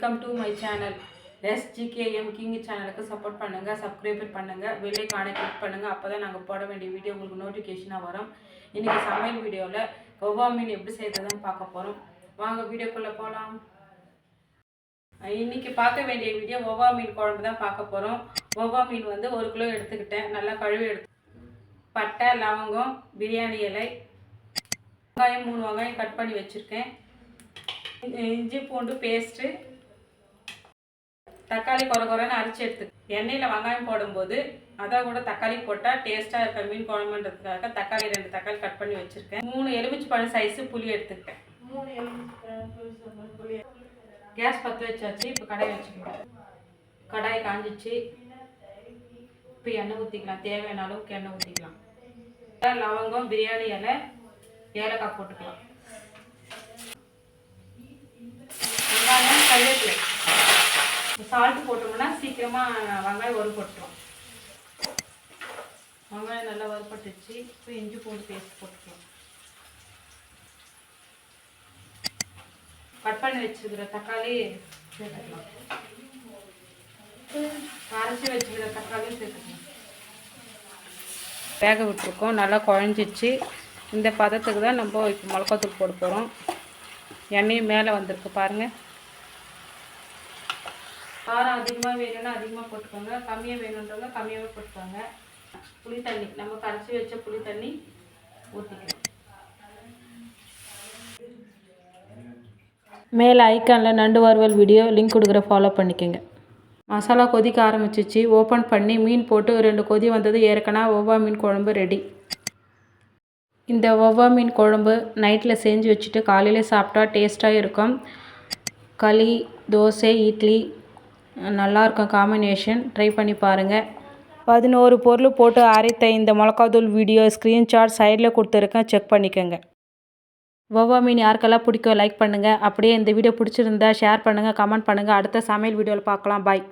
Welcome to my channel SGKM king சேனலுக்கு support பண்ணுங்கள், subscribe பண்ணுங்கள், பெல் ஐகானை கிளிக் பண்ணுங்கள். அப்போ தான் நாங்கள் போட வேண்டிய வீடியோ உங்களுக்கு நோட்டிஃபிகேஷனாக வரும். இன்றைக்கி சமையல் வீடியோவில் வவ்வா மீன் எப்படி செய்கிறதுன்னு பார்க்க போகிறோம். வாங்க வீடியோக்குள்ளே போகலாம். இன்றைக்கி பார்க்க வேண்டிய வீடியோ வவ்வா மீன் குழம்பு தான் பார்க்க போகிறோம். வவ்வா மீன் வந்து 1 கிலோ எடுத்துக்கிட்டேன். நல்லா கழுவி பட்டை, லவங்கம், பிரியாணி இலை, வெங்காயம் 3 வெங்காயம் கட் பண்ணி வச்சுருக்கேன், இஞ்சி பூண்டு பேஸ்ட்டு, தக்காளி குறைன்னு அரைச்சி எடுத்துக்க. எண்ணெயில் வெங்காயம் போடும்போது அதான் கூட தக்காளி போட்டால் டேஸ்ட்டாக இருக்க மீன் குழம்புன்றதுக்காக தக்காளி 2 தக்காளி கட் பண்ணி வச்சுருக்கேன். 3 எலுமிச்சை பழம் சைஸு புளி எடுத்துக்கிட்டேன். கேஸ் பற்ற வச்சாச்சு. இப்போ கடாய் வச்சுக்கலாம். கடாய் காஞ்சிச்சு. இப்போ எண்ணெய் ஊற்றிக்கலாம். தேவையான அளவுக்கு எண்ணெய் ஊற்றிக்கலாம். லவங்கம், பிரியாணி இலை, ஏலக்காய் போட்டுக்கலாம். வெங்காயம், கருவேப்பிலை, சால்ட்டு போட்டோம்னா சீக்கிரமாக வெங்காயம் வறுபட்டுரும். வெங்காயம் நல்லா வறுபட்டுச்சு. இப்போ இஞ்சி பூண்டு பேஸ்ட் போட்டுக்கலாம். கட் பண்ணி வச்சுக்கிற தக்காளி சேர்த்துக்கலாம். அரைச்சி வச்சுக்கிற தக்காளியும் சேர்த்துக்கலாம். வேக விட்டுருக்கோம். நல்லா குழஞ்சிச்சு. இந்த பதத்துக்கு தான் நம்ம இப்போ மிளகாத்தூள் போட போகிறோம். எண்ணெயும் மேலே வந்திருக்கு பாருங்கள். காரம் அதிகமாக வேணும்னா அதிகமாக போட்டுக்கோங்க, கம்மியாக வேணுன்றவங்க கம்மியாகவே போட்டுக்கோங்க. புளி தண்ணி நம்ம கரைச்சி வச்ச புளி தண்ணி ஊற்றிக்கலாம். மேலே ஐக்கானில் நண்டு வறுவல் வீடியோ லிங்க் கொடுக்குற ஃபாலோ பண்ணிக்கோங்க. மசாலா கொதிக்க ஆரம்பிச்சிச்சு. ஓப்பன் பண்ணி மீன் போட்டு 2 கொதி வந்தது. ஏற்கனவே வவ்வா மீன் குழம்பு ரெடி. இந்த வவ்வா மீன் குழம்பு நைட்டில் செஞ்சு வச்சுட்டு காலையில் சாப்பிட்டா டேஸ்ட்டாக இருக்கும். களி, தோசை, இட்லி நல்லாயிருக்கும் காம்பினேஷன். ட்ரை பண்ணி பாருங்கள். 11 பொருள் போட்டு அரைத்த இந்த மிளகாத்தூள் வீடியோ ஸ்க்ரீன்ஷாட் சைடில் கொடுத்துருக்கேன், செக் பண்ணிக்கோங்க. வவ்வா மீன் யாருக்கெல்லாம் பிடிக்கும் லைக் பண்ணுங்கள். அப்படியே இந்த வீடியோ பிடிச்சிருந்தா ஷேர் பண்ணுங்கள், கமெண்ட் பண்ணுங்கள். அடுத்த சமையல் வீடியோவில் பார்க்கலாம். பாய்.